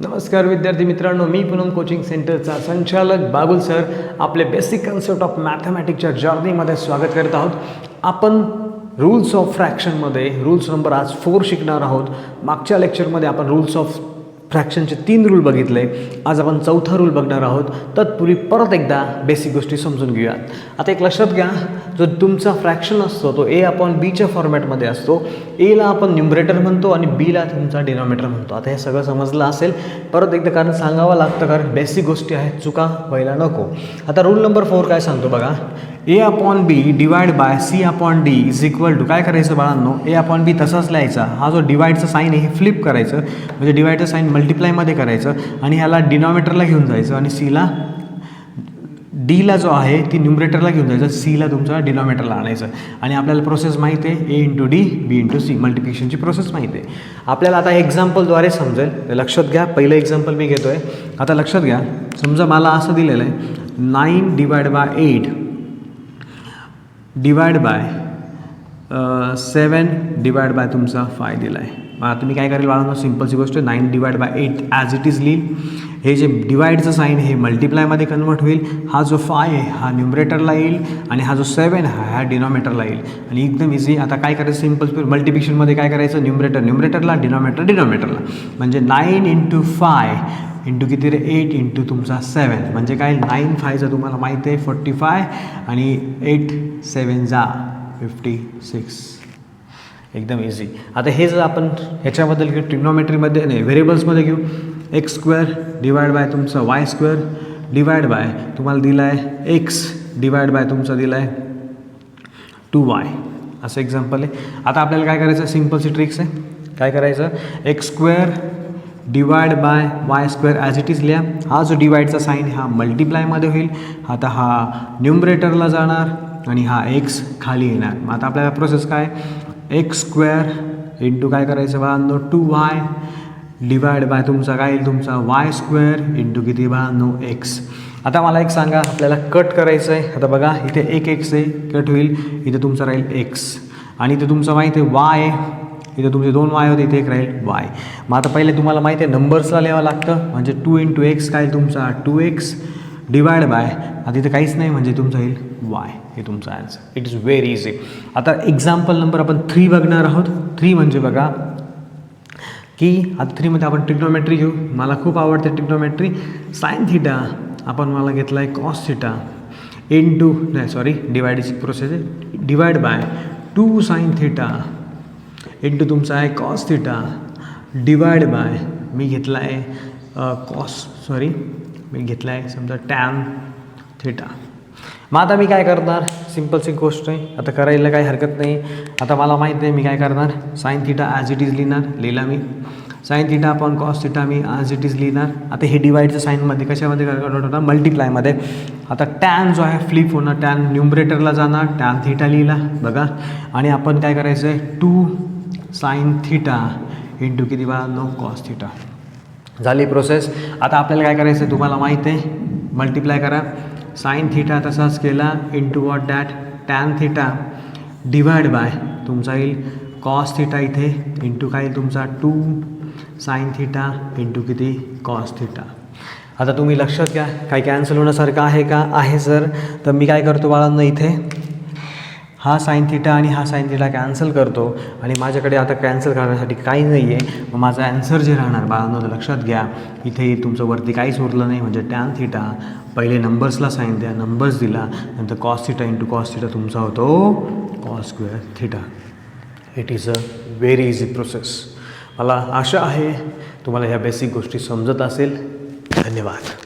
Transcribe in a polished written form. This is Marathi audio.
नमस्कार विद्यार्थी मित्रांनो, मी पूनम कोचिंग सेंटरचा संचालक बागुल सर आपले बेसिक कन्सेप्ट ऑफ मॅथमॅटिक्सच्या जर्नीमध्ये स्वागत करत आहोत. आपण रूल्स ऑफ फ्रॅक्शनमध्ये रूल्स नंबर आज 4 शिकणार आहोत. मागच्या लेक्चरमध्ये आपण रूल्स ऑफ फ्रॅक्शनचे 3 रूल बघितले. आज आपण 4था रूल बघणार आहोत. तत्पूर्वी परत एकदा बेसिक गोष्टी समजून घेऊयात. आता एक लक्षात घ्या, जो तुमचा फ्रॅक्शन असतो तो a/bच्या फॉर्मॅटमध्ये असतो. एला आपण न्यूमरेटर म्हणतो आणि बीला तुमचा डिनॉमिनेटर म्हणतो. आता हे सगळं समजलं असेल. परत एकदा कारण सांगावं लागतं, कारण बेसिक गोष्टी आहेत, चुका व्हायला नको. आता रूल नंबर 4 काय सांगतो बघा, a/b divide by c/d is equal to काय करायचं बाळांनो, a/b तसाच लिहायचा. हा जो डिवाइडचा साईन आहे हे फ्लिप करायचं, म्हणजे डिवाइडचं साईन मल्टिप्लायमध्ये करायचं आणि ह्याला डिनॉमिनेटरला घेऊन जायचं आणि सीला डीला जो आहे ती न्यूमरेटरला घेऊन जायचं, सीला तुमचा डिनॉमिनेटरला आणायचं. आणि आपल्याला प्रोसेस माहिती आहे, a × d b × c मल्टिप्लिकेशनची process माहिती आहे. आपल्याला आता एक्झाम्पलद्वारे समजेल. लक्षात घ्या, पहिलं एक्झाम्पल मी घेतो आहे. आता लक्षात घ्या, समजा मला असं दिलेलं आहे 9 divide by 8 divide by 7 divide by तुमचा 5 दिला आहे. मग तुम्ही काय करेल बाळांनो, सिम्पलची गोष्ट, 9 divide by 8 as it is लिहिल. हे जे डिवाइडचं साईन हे मल्टिप्लायमध्ये कन्वर्ट होईल. हा जो 5 आहे हा न्यूमरेटरला येईल आणि हा जो 7 आहे हा डिनॉमिनेटरला येईल. आणि एकदम इझी. आता काय करायचं, सिम्पल मल्टिप्लिकेशनमध्ये काय करायचं, न्यूमरेटरला डिनॉमिनेटरला, म्हणजे 9 × 5 इंटू किती रे, 8 इंटू तुमचा 7, म्हणजे काय 9 5 तुम्हाला माहिती आहे 45 आणि 8 7 56. एकदम इझी. आता हे जर आपण ह्याच्याबद्दल घेऊ, ट्रिग्नॉमेट्रीमध्ये नाही, व्हेरिएबल्समध्ये घेऊ, x² डिवाइड बाय तुमचा y² डिवाइड बाय तुम्हाला दिला आहे x डिवाइड बाय तुमचा दिला आहे 2y. असं एक्झाम्पल आहे. आता आपल्याला काय करायचं, सिम्पलची ट्रिक्स आहे. काय करायचं, x² divide by y² as it is लिहा. हा जो डिवाइडचा साईन हा मल्टिप्लायमध्ये होईल. आता हा न्यूमरेटरला जाणार आणि हा x खाली येणार. मग आता आपल्याला प्रोसेस काय, x² इंटू काय करायचं बाळांनो 2y डिवाइड बाय तुमचा काय येईल, तुमचा y² इंटू किती बाळांनो x. आता मला एक सांगा, आपल्याला कट करायचं आहे. आता बघा, इथे एक x आहे, कट होईल. इथे तुमचा राहील x आणि इथे तुमचं माहिती आहे y आहे. इथे तुमचे 2 y होते, इथे एक राहील y. मग आता पहिले तुम्हाला माहिती आहे नंबर्सला लिहावं लागतं, म्हणजे 2 × x काय तुमचा 2x डिवाइड बाय, आता इथे काहीच नाही म्हणजे तुमचा येईल y. हे तुमचा answer. It is very easy. आता एक्झाम्पल नंबर आपण 3 बघणार आहोत. 3 म्हणजे बघा की आता 3 मध्ये आपण ट्रिग्नॉमेट्री घेऊ. मला खूप आवडते ट्रिग्नॉमेट्री. साइन थिटा आपण मला घेतला आहे कॉस थिटा इंटू नाही सॉरी डिवाइडची प्रोसेस आहे, divide by 2 sin theta into तुमचा आहे कॉस थिटा डिवाइड बाय मी घेतला आहे मी घेतला आहे समजा टॅन थिटा. मग आता मी काय करणार, सिम्पलची गोष्ट आहे. आता करायला काही हरकत नाही. आता मला माहीत आहे मी काय करणार, sine theta as it is लिहिला मी. Sine theta upon cos theta मी ॲज इट इज लिहिणार. आता हे डिवाइडचं साईनमध्ये कशामध्ये कन्वर्ट होणार, मल्टिप्लायमध्ये. आता टॅन जो आहे फ्लिप होणार, टॅन न्यूमरेटरला जाणार, टॅन थिटा लिहिला बघा. आणि आपण काय करायचं आहे 2 sin थिटा इंटू किती बाळांनो कॉस थिटा. झाली प्रोसेस. आता आपल्याला काय करायचं आहे, तुम्हाला माहीत आहे, मल्टिप्लाय करा. साइन थिटा तसाच केला into what that tan theta divide by तुमचा येईल कॉस थिटा इथे इंटू काय येईल तुमचा 2 sin थिटा इंटू किती कॉस थिटा. आता तुम्ही लक्षात घ्या, काय कॅन्सल होण्यासारखं आहे का, आहे सर. तर मी काय करतो बाळांनो, इथे हा साइन थिटा आणि हा साइन थिटा कॅन्सल करतो आणि माझ्याकडे आता कॅन्सल करण्यासाठी काही नाही आहे. मग माझं ॲन्सर जे राहणार बाळांनो, तर लक्षात घ्या, इथे तुमचं वरती काहीच उरलं नाही, म्हणजे टॅन थिटा. पहिले नंबर्सला साईन द्या, नंबर्स दिला, नंतर cos theta into cos theta तुमचा होतो cos² theta. It is a very easy process. मला आशा आहे तुम्हाला ह्या बेसिक गोष्टी समजत असेल. धन्यवाद.